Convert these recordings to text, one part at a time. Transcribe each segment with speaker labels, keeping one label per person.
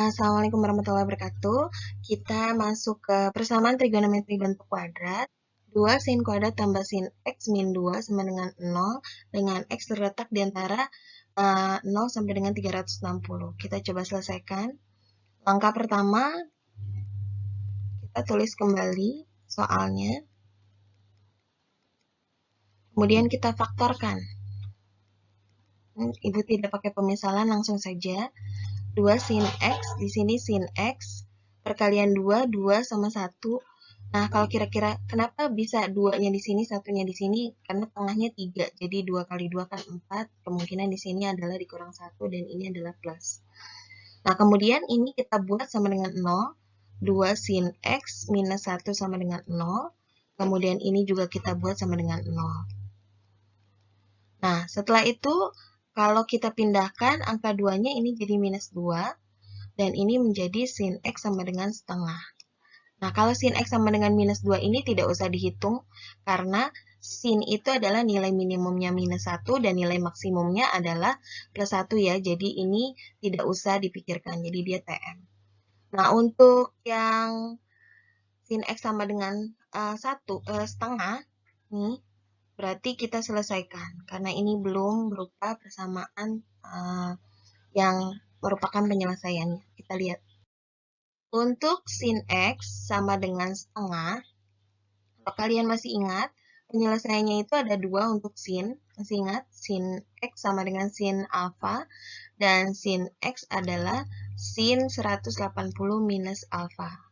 Speaker 1: Assalamualaikum warahmatullahi wabarakatuh. Kita masuk ke persamaan trigonometri bentuk kuadrat. 2 sin kuadrat tambah sin x min 2 sama dengan 0, dengan x terletak di antara 0 sampai dengan 360. Kita coba selesaikan. Langkah pertama, kita tulis kembali soalnya. Kemudian kita faktorkan. Ibu tidak pakai pemisalan, langsung saja. 2 sin x, di sini sin x, perkalian 2, 2 sama 1. Nah, kalau kira-kira kenapa bisa 2-nya di sini, 1-nya di sini? Karena tengahnya 3, jadi 2 kali 2 kan 4, kemungkinan di sini adalah dikurang 1, dan ini adalah plus. Nah, kemudian ini kita buat sama dengan 0, 2 sin x minus 1 sama dengan 0, kemudian ini juga kita buat sama dengan 0. Nah, setelah itu, kalau kita pindahkan angka 2-nya ini jadi minus 2, dan ini menjadi sin x sama dengan setengah. Nah, kalau sin x sama dengan minus 2 ini tidak usah dihitung, karena sin itu adalah nilai minimumnya minus 1, dan nilai maksimumnya adalah plus 1 ya, jadi ini tidak usah dipikirkan, jadi dia TM. Nah, untuk yang sin x sama dengan 1 setengah, nih, berarti kita selesaikan, karena ini belum berupa persamaan yang merupakan penyelesaiannya. Kita lihat. Untuk sin x sama dengan setengah, kalau kalian masih ingat, penyelesaiannya itu ada 2 untuk sin. Masih ingat, sin x sama dengan sin alfa, dan sin x adalah sin 180 minus alfa.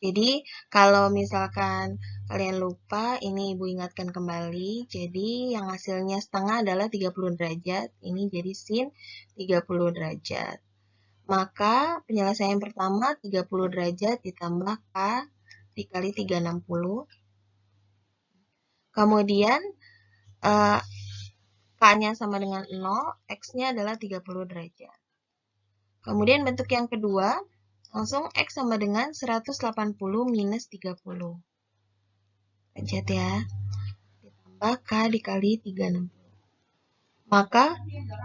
Speaker 1: Jadi, kalau misalkan kalian lupa, ini ibu ingatkan kembali. Jadi, yang hasilnya setengah adalah 30 derajat. Ini jadi sin 30 derajat. Maka penyelesaian pertama 30 derajat ditambah K dikali 360. Kemudian K-nya sama dengan 0, X-nya adalah 30 derajat. Kemudian bentuk yang kedua, langsung X sama dengan 180 minus 30 derajat ya. Ditambah K dikali 360. Maka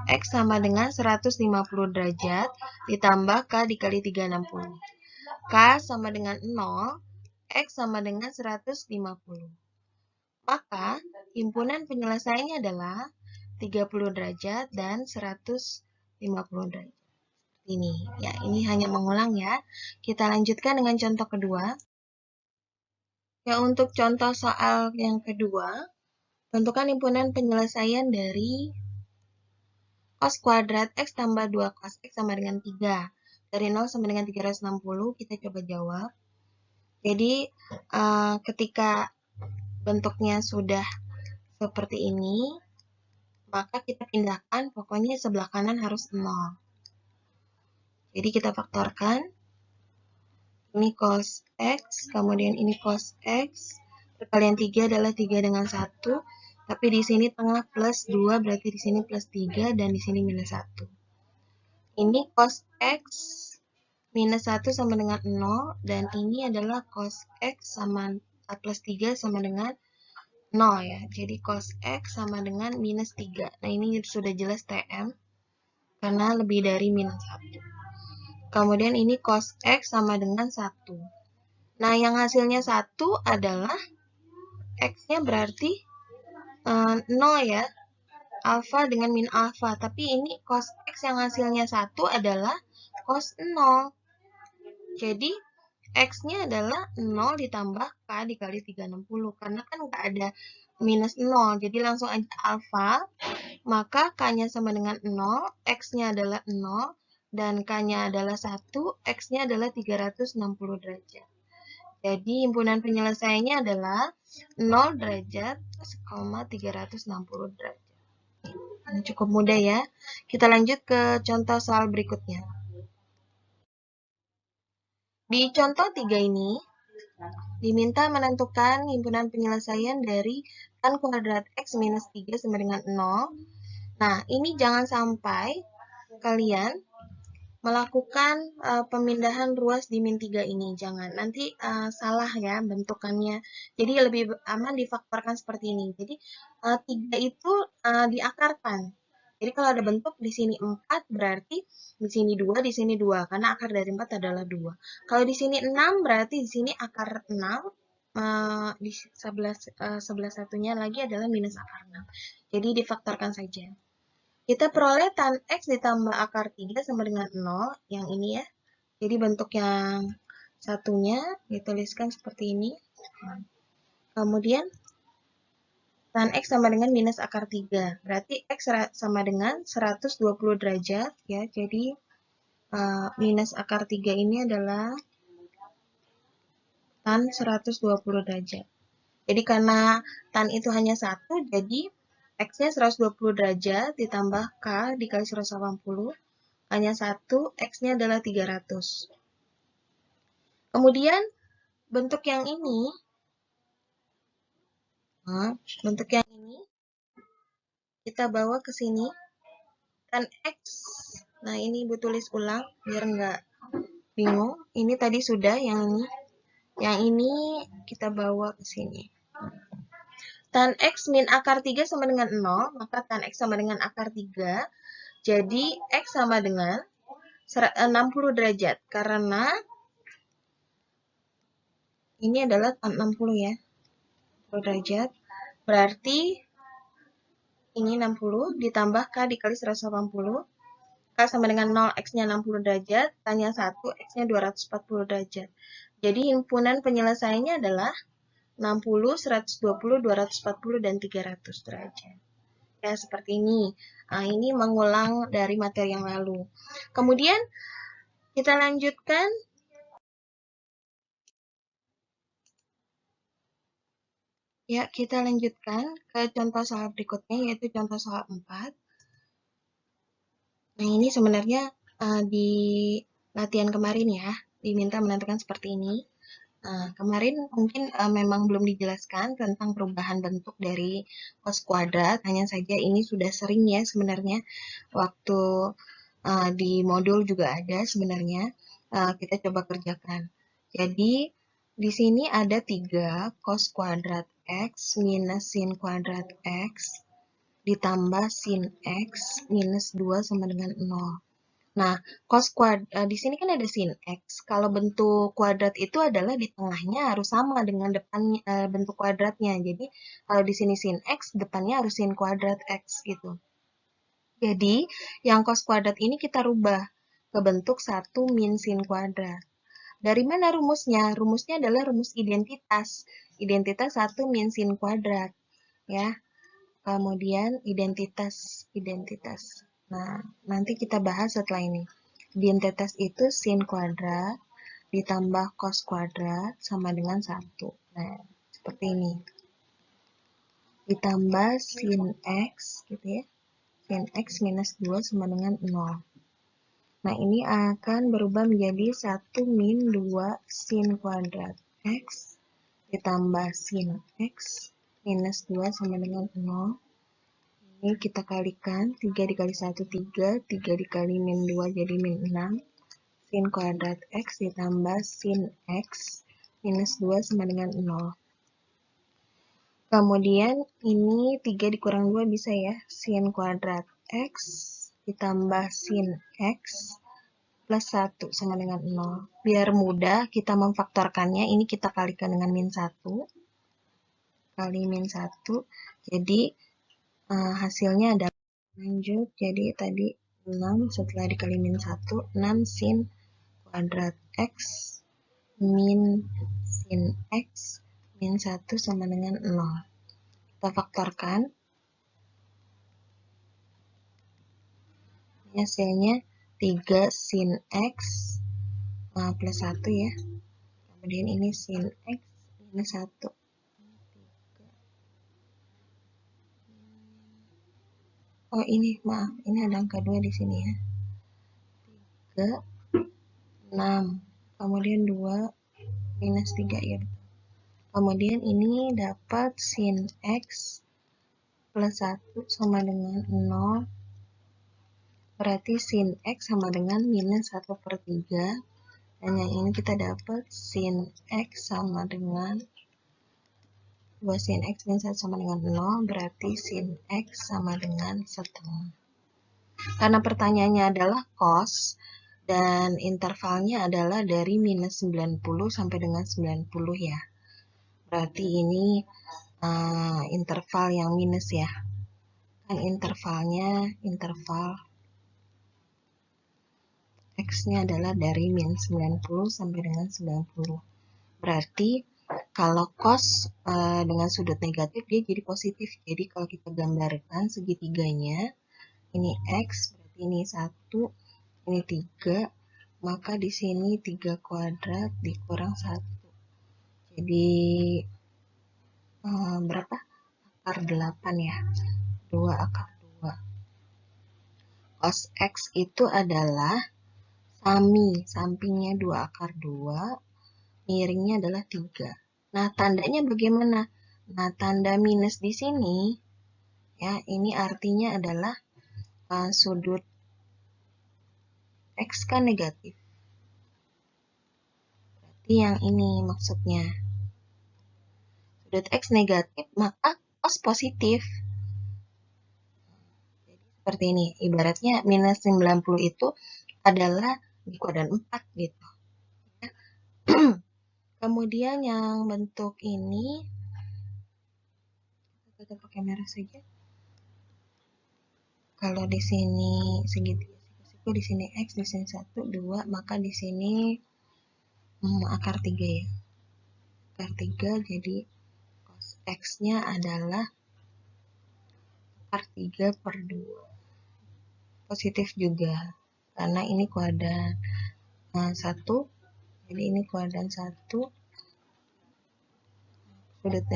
Speaker 1: X sama dengan 150 derajat ditambah K dikali 360. K sama dengan 0, X sama dengan 150. Maka himpunan penyelesaiannya adalah 30 derajat dan 150 derajat. Ini ya, ini hanya mengulang ya. Kita lanjutkan dengan contoh kedua. Ya, untuk contoh soal yang kedua, tentukan himpunan penyelesaian dari cos kuadrat X tambah 2 cos X sama dengan 3. Dari 0 sampai dengan 360, kita coba jawab. Jadi, ketika bentuknya sudah seperti ini, maka kita pindahkan, pokoknya sebelah kanan harus 0. Jadi kita faktorkan. Ini cos X, kemudian ini cos X. Perkalian 3 adalah 3 dengan 1. Tapi di sini tengah plus 2, berarti di sini plus 3, dan di sini minus 1. Ini cos X minus 1 sama dengan 0, dan ini adalah cos X sama plus 3 sama dengan 0 ya. Jadi cos X sama dengan minus 3. Nah, ini sudah jelas TM, karena lebih dari minus 1. Kemudian ini cos X sama dengan 1. Nah, yang hasilnya 1 adalah X-nya berarti 0 ya. Alfa dengan min alfa. Tapi ini cos X yang hasilnya 1 adalah cos 0. Jadi, X-nya adalah 0 ditambah K dikali 360. Karena kan nggak ada minus 0. Jadi, langsung aja alfa. Maka K-nya sama dengan 0. X-nya adalah 0. Dan K-nya adalah 1. X-nya adalah 360 derajat. Jadi, himpunan penyelesaiannya adalah 0 derajat, 360 derajat. Ini cukup mudah ya. Kita lanjut ke contoh soal berikutnya. Di contoh 3 ini, diminta menentukan himpunan penyelesaian dari tan kuadrat X minus 3 sama dengan 0. Nah, ini jangan sampai kalian melakukan pemindahan ruas di min 3 ini. Jangan, nanti salah ya bentukannya. Jadi lebih aman difaktorkan seperti ini. Jadi 3 itu diakarkan. Jadi kalau ada bentuk di sini 4 berarti di sini 2, di sini 2 karena akar dari 4 adalah 2. Kalau di sini 6 berarti di sini akar 6, di sebelah satunya lagi adalah minus akar 6. Jadi difaktorkan saja. Kita peroleh tan X ditambah akar 3 sama dengan 0, yang ini ya. Jadi bentuk yang satunya dituliskan seperti ini. Kemudian tan X sama dengan minus akar 3. Berarti X sama dengan 120 derajat ya. Jadi minus akar 3 ini adalah tan 120 derajat. Jadi karena tan itu hanya 1, jadi X-nya 120 derajat ditambah K dikali 180. Hanya 1, X-nya adalah 300. Kemudian bentuk yang ini, kita bawa ke sini. Tan X, nah ini Ibu tulis ulang biar nggak bingung. Ini tadi sudah yang ini. Yang ini kita bawa ke sini. Tan X min akar 3 sama dengan 0, maka tan X sama dengan akar 3. Jadi X sama dengan 60 derajat. Karena ini adalah tan 60 ya. 60 derajat. Berarti ini 60 ditambah K dikali 180. K sama dengan 0, X-nya 60 derajat. Tan-nya 1, X-nya 240 derajat. Jadi himpunan penyelesaiannya adalah 60, 120, 240, dan 300 derajat. Ya, seperti ini. Nah, ini mengulang dari materi yang lalu. Kemudian, kita lanjutkan. Ya, kita lanjutkan ke contoh soal berikutnya, yaitu contoh soal 4. Nah, ini sebenarnya di latihan kemarin ya, diminta menentukan seperti ini. Kemarin mungkin memang belum dijelaskan tentang perubahan bentuk dari cos kuadrat, hanya saja ini sudah sering ya sebenarnya waktu di modul juga ada sebenarnya. Kita coba kerjakan. Jadi di sini ada 3 cos kuadrat X minus sin kuadrat X ditambah sin X minus 2 sama dengan 0. Nah, cos di sini kan ada sin X. Kalau bentuk kuadrat itu adalah di tengahnya harus sama dengan depan bentuk kuadratnya. Jadi, kalau di sini sin X, depannya harus sin kuadrat X gitu. Jadi, yang cos kuadrat ini kita rubah ke bentuk 1 min sin kuadrat. Dari mana rumusnya? Rumusnya adalah rumus identitas. Identitas 1 min sin kuadrat. Ya. Kemudian identitas. Nah, nanti kita bahas setelah ini. Identitas itu sin kuadrat ditambah cos kuadrat sama dengan 1. Nah, seperti ini. Ditambah sin X, gitu ya. Sin X minus 2 sama dengan 0. Nah, ini akan berubah menjadi 1 min 2 sin kuadrat X ditambah sin X minus 2 sama dengan 0. Ini kita kalikan, 3 dikali 1, 3, 3 dikali min 2 jadi min 6. Sin kuadrat X ditambah sin X minus 2 sama dengan 0. Kemudian ini 3 dikurang 2 bisa ya, sin kuadrat X ditambah sin X plus 1 sama dengan 0. Biar mudah kita memfaktorkannya, ini kita kalikan dengan min 1. Kali min 1, jadi hasilnya ada lanjut, jadi tadi 6 setelah dikali min 1, 6 sin kuadrat X min sin X min 1 sama dengan 0. Kita faktorkan. Ini hasilnya 3 sin X plus 1 ya. Kemudian ini sin X minus 1. Oh ini, maaf, ini ada angka 2 di sini ya. 3, 6. Kemudian 2 minus 3 ya. Kemudian ini dapat sin X plus 1 sama dengan 0. Berarti sin X sama dengan minus 1/3. Dan yang ini kita dapat sin X sama dengan 2 sin X minus 1 sama dengan 0. Berarti sin X sama dengan setengah. Karena pertanyaannya adalah cos dan intervalnya adalah dari minus 90 sampai dengan 90 ya. Berarti ini interval yang minus ya. Kan intervalnya, interval X-nya adalah dari minus 90 sampai dengan 90. Berarti kalau cos dengan sudut negatif dia jadi positif. Jadi kalau kita gambarkan segitiganya, ini X, berarti ini 1, ini 3, maka di sini 3 kuadrat dikurang 1. Jadi berapa? Akar 8 ya. 2 akar 2. Cos X itu adalah sampingnya 2 akar 2, miringnya adalah 3. Nah, tandanya bagaimana? Nah, tanda minus di sini, ya, ini artinya adalah sudut X kan negatif. Berarti yang ini maksudnya. Sudut X negatif, maka cos positif. Jadi seperti ini, ibaratnya minus 90 itu adalah di kuadran 4 gitu. Kemudian yang bentuk ini, kita pakai merah saja. Kalau di sini segitiga siku, di sini X, di sini 1, 2, maka di sini akar 3 ya. Akar 3, jadi cos X-nya adalah akar 3 per 2. Positif juga, karena ini kuadran 1, jadi ini kuadran 1, sudut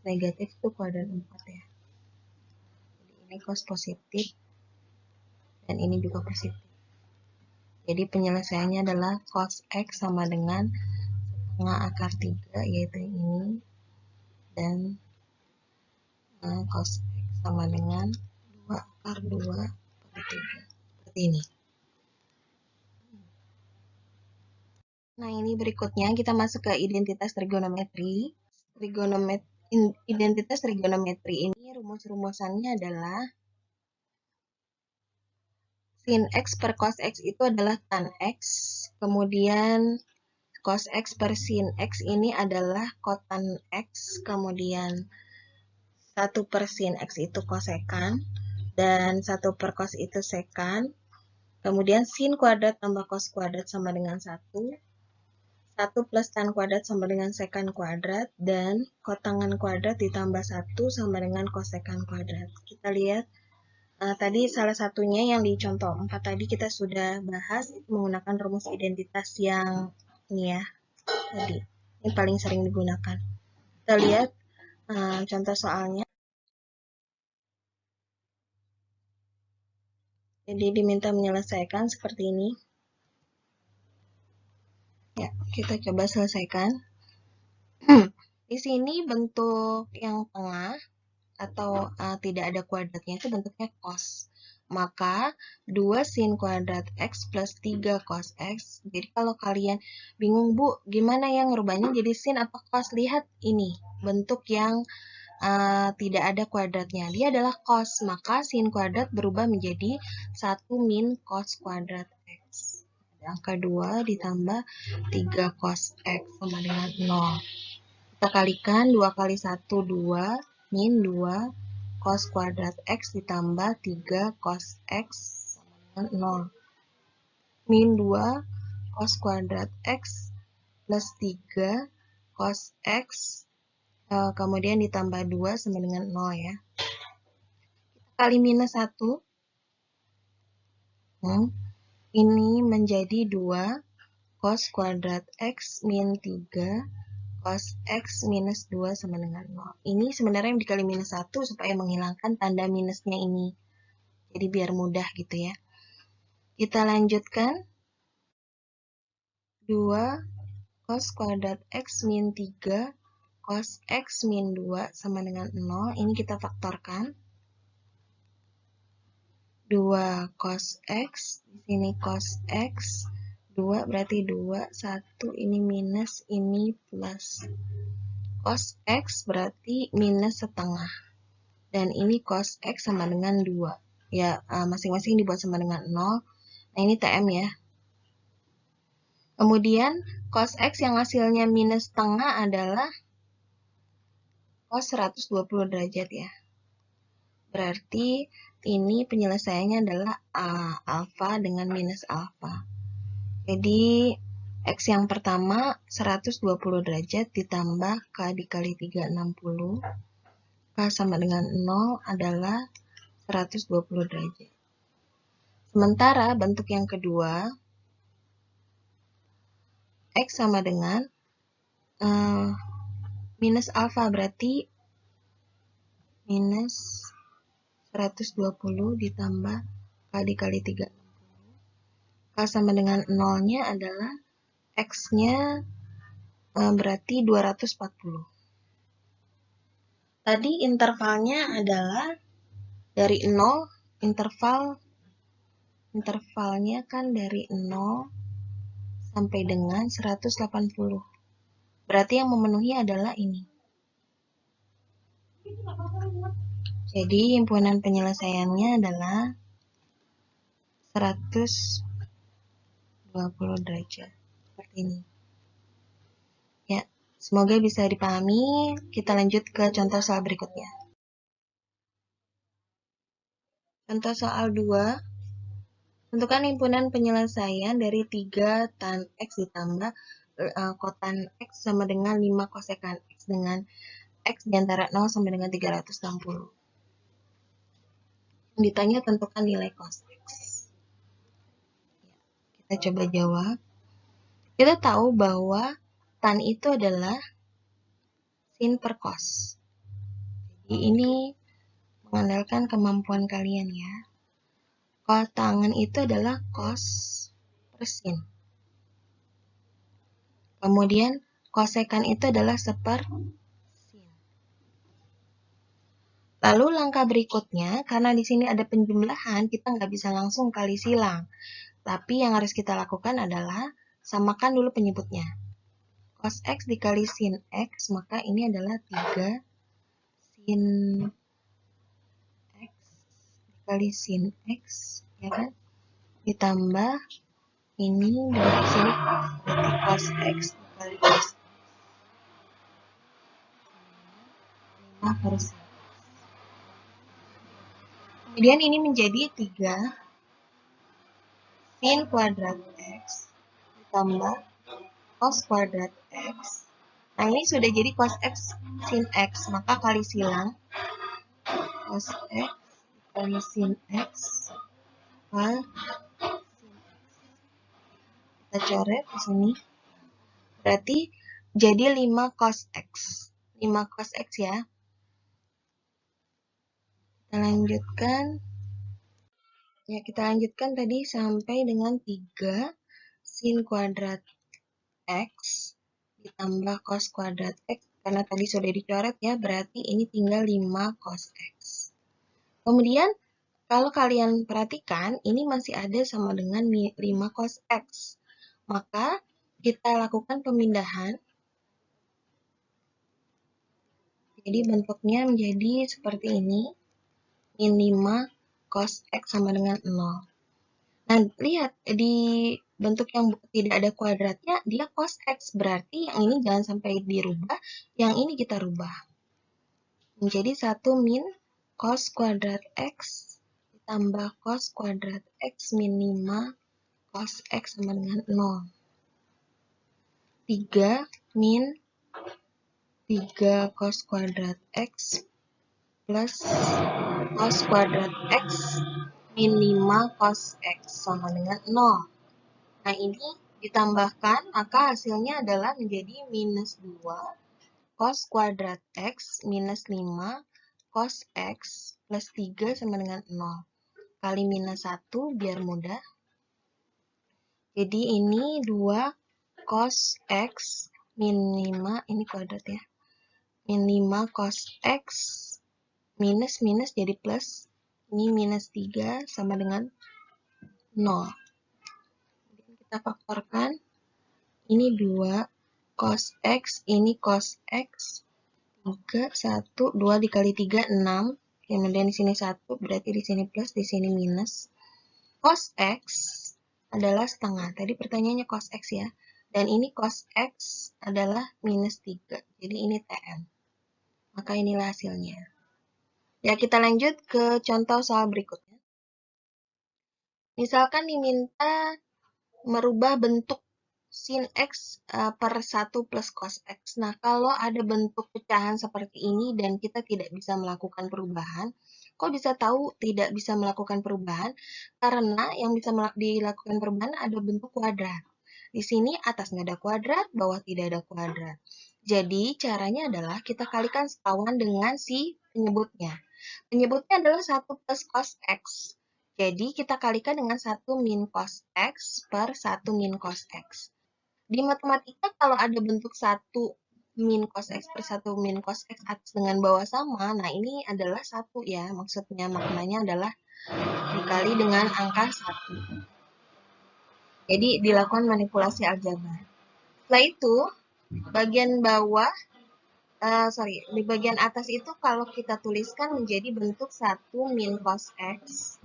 Speaker 1: negatif itu kuadran 4 ya. Jadi ini cos positif, dan ini juga positif. Jadi penyelesaiannya adalah cos X sama dengan setengah akar 3, yaitu ini, dan cos X sama dengan 2 akar 2 per 3. Seperti ini. Nah, ini berikutnya kita masuk ke identitas trigonometri. Identitas trigonometri ini rumus-rumusannya adalah sin X per cos X itu adalah tan X. Kemudian cos X per sin X ini adalah kotan X. Kemudian 1 per sin X itu kosekan. Dan 1 per cos itu sekan. Kemudian sin kuadrat tambah cos kuadrat sama dengan 1. 1 plus tan kuadrat sama dengan sekan kuadrat, dan kotangan kuadrat ditambah 1 sama dengan kosekan kuadrat. Kita lihat, tadi salah satunya yang di contoh 4 tadi kita sudah bahas, itu menggunakan rumus identitas yang ini ya, tadi. Ini paling sering digunakan. Kita lihat contoh soalnya. Jadi diminta menyelesaikan seperti ini. Ya, kita coba selesaikan. Di sini bentuk yang tengah atau tidak ada kuadratnya itu bentuknya cos. Maka 2 sin kuadrat X plus 3 cos X. Jadi kalau kalian bingung, Bu, gimana yang ngerubahnya jadi sin apa cos? Lihat ini, bentuk yang tidak ada kuadratnya. Dia adalah cos, maka sin kuadrat berubah menjadi 1 min cos kuadrat X. Angka 2 ditambah 3 cos X sama dengan 0. Kita kalikan 2 kali 1, 2, min 2 cos kuadrat X ditambah 3 cos X sama dengan 0. Min 2 cos kuadrat X plus 3 cos X, kemudian ditambah 2 sama dengan 0 ya. Kita kali minus 1. Ini menjadi 2 cos kuadrat X min 3 cos X minus 2 sama dengan 0. Ini sebenarnya yang dikali minus 1 supaya menghilangkan tanda minusnya ini. Jadi biar mudah gitu ya. Kita lanjutkan. 2 cos kuadrat X min 3 cos X min 2 sama dengan 0. Ini kita faktorkan. 2 cos X, di sini cos X, 2 berarti 2, 1, ini minus, ini plus. Cos X berarti minus setengah. Dan ini cos X sama dengan 2. ya masing-masing dibuat sama dengan 0. Nah, ini TM ya. Kemudian, cos X yang hasilnya minus setengah adalah cos 120 derajat ya. Berarti ini penyelesaiannya adalah alfa dengan minus alfa. Jadi, X yang pertama 120 derajat ditambah K dikali 360. K sama dengan 0 adalah 120 derajat. Sementara bentuk yang kedua, X sama dengan minus alfa, berarti minus 120 ditambah K dikali 360. K sama dengan 0-nya adalah X-nya berarti 240. Tadi intervalnya adalah dari 0, intervalnya kan dari 0 sampai dengan 180. Berarti yang memenuhi adalah ini. Jadi himpunan penyelesaiannya adalah 120 derajat. Seperti ini. Ya, semoga bisa dipahami. Kita lanjut ke contoh soal berikutnya. Contoh soal 2. Tentukan himpunan penyelesaian dari 3 tan X ditambah kotan X sama dengan 5 kosekan X dengan X di antara 0 sampai dengan 360. Ditanya tentukan nilai cos X. Kita coba jawab. Kita tahu bahwa tan itu adalah sin per cos. Jadi ini mengandalkan kemampuan kalian ya. Kotangan itu adalah cos per sin. Kemudian kosekan itu adalah seper sin. Lalu langkah berikutnya, karena di sini ada penjumlahan, kita nggak bisa langsung kali silang. Tapi yang harus kita lakukan adalah samakan dulu penyebutnya. Cos X dikali sin X, maka ini adalah 3 sin X dikali sin X, ya kan? Ditambah ini dari sini berarti cos X dikali cos X 5 per sin. Kemudian ini menjadi 3 sin kuadrat X ditambah cos kuadrat X. Nah, ini sudah jadi cos X sin X, maka kali silang cos X dikali sin X per sin X. Kita coret di sini. Berarti jadi 5 cos X. 5 cos X ya. Kita lanjutkan. Ya, kita lanjutkan tadi sampai dengan 3 sin kuadrat X ditambah cos kuadrat X. Karena tadi sudah dicoret ya, berarti ini tinggal 5 cos X. Kemudian, kalau kalian perhatikan, ini masih ada sama dengan 5 cos X. Maka, kita lakukan pemindahan. Jadi, bentuknya menjadi seperti ini. Min 5 cos X sama dengan 0. Nah, lihat, di bentuk yang tidak ada kuadratnya, dia cos X. Berarti yang ini jangan sampai dirubah, yang ini kita rubah. Menjadi 1 min cos kuadrat X ditambah cos kuadrat X min 5 cos X sama dengan 0. 3 min 3 cos kuadrat X plus cos kuadrat X min 5 cos X sama dengan 0. Nah, ini ditambahkan, maka hasilnya adalah menjadi minus 2 cos kuadrat X minus 5 cos X plus 3 sama dengan 0. Kali minus 1 biar mudah. Jadi ini 2 cos X min 5, ini kuadrat ya, min 5 cos X minus jadi plus, ini minus 3 sama dengan 0. Kemudian kita faktorkan, ini 2 cos X, ini cos X, 3, 1, 2 dikali 3, 6. Kemudian di sini 1, berarti di sini plus, di sini minus. Cos X adalah setengah. Tadi pertanyaannya cos X ya. Dan ini cos X adalah minus 3. Jadi ini TM. Maka inilah hasilnya. Ya, kita lanjut ke contoh soal berikutnya. Misalkan diminta merubah bentuk sin X per 1 plus cos X. Nah, kalau ada bentuk pecahan seperti ini dan kita tidak bisa melakukan perubahan, kok bisa tahu tidak bisa melakukan perubahan? Karena yang bisa dilakukan perubahan ada bentuk kuadrat. Di sini atas nggak ada kuadrat, bawah tidak ada kuadrat. Jadi, caranya adalah kita kalikan sekawan dengan si penyebutnya. Penyebutnya adalah 1 plus cos X. Jadi, kita kalikan dengan 1 min cos X per 1 min cos X. Di matematika, kalau ada bentuk 1 min cos X per 1 min cos X atas dengan bawah sama, nah ini adalah 1 ya. Maksudnya, maknanya adalah dikali dengan angka 1. Jadi, dilakukan manipulasi aljabar. Setelah itu, bagian bawah, di bagian atas itu kalau kita tuliskan menjadi bentuk 1 min cos X,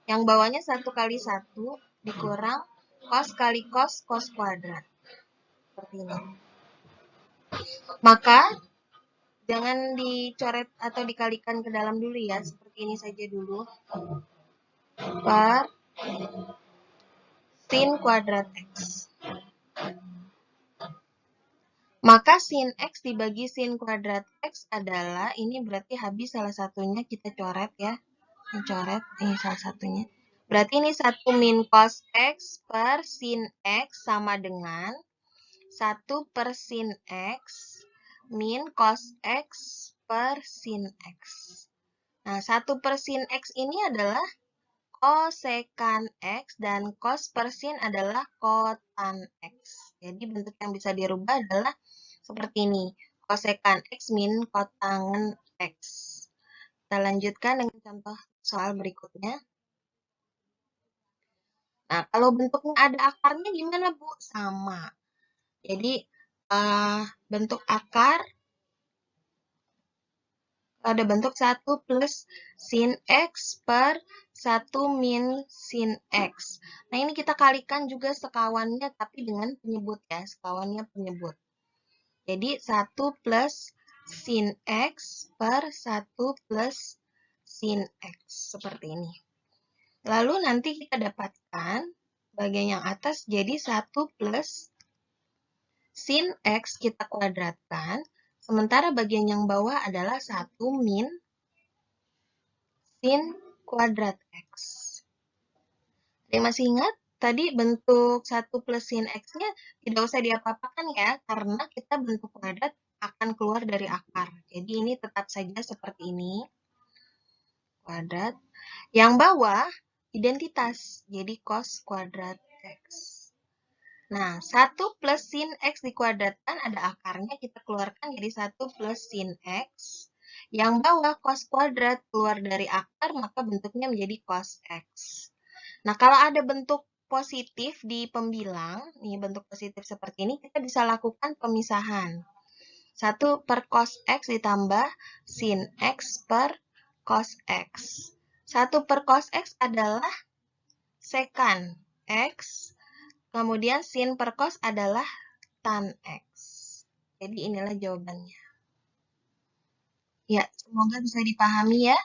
Speaker 1: yang bawahnya 1 kali 1 dikurang cos kali cos kuadrat. Seperti ini. Maka, jangan dicoret atau dikalikan ke dalam dulu ya. Seperti ini saja dulu. Per sin kuadrat X. Maka sin X dibagi sin kuadrat X adalah, ini berarti habis salah satunya kita coret ya. Coret, ini salah satunya. Berarti ini 1 min cos X per sin X sama dengan 1 per sin X min cos X per sin X. Nah, 1 per sin X ini adalah kosekan X dan cos per sin adalah kotan X. Jadi bentuk yang bisa dirubah adalah seperti ini. Kosekan X min kotangen X. Kita lanjutkan dengan contoh soal berikutnya. Nah, kalau bentuknya ada akarnya gimana, Bu? Sama. Jadi, bentuk akar ada bentuk 1 plus sin X per 1 min sin X. Nah, ini kita kalikan juga sekawannya, tapi dengan penyebut ya. Sekawannya penyebut. Jadi, 1 plus sin X per 1 plus sin X. Seperti ini. Lalu nanti kita dapatkan bagian yang atas jadi 1 plus sin X kita kuadratkan. Sementara bagian yang bawah adalah 1 min sin kuadrat X. Ada yang masih ingat? Tadi bentuk 1 plus sin X-nya tidak usah diapa-apakan ya, karena kita bentuk kuadrat akan keluar dari akar. Jadi ini tetap saja seperti ini. Kuadrat. Yang bawah identitas, jadi cos kuadrat X. Nah, 1 plus sin X dikuadratkan ada akarnya, kita keluarkan jadi 1 plus sin X. Yang bawah cos kuadrat keluar dari akar, maka bentuknya menjadi cos X. Nah, kalau ada bentuk positif di pembilang, nih bentuk positif seperti ini, kita bisa lakukan pemisahan. 1 per cos X ditambah sin X per cos X. 1 per cos X adalah sekan X, kemudian sin per cos adalah tan X. Jadi inilah jawabannya. Ya, semoga bisa dipahami ya.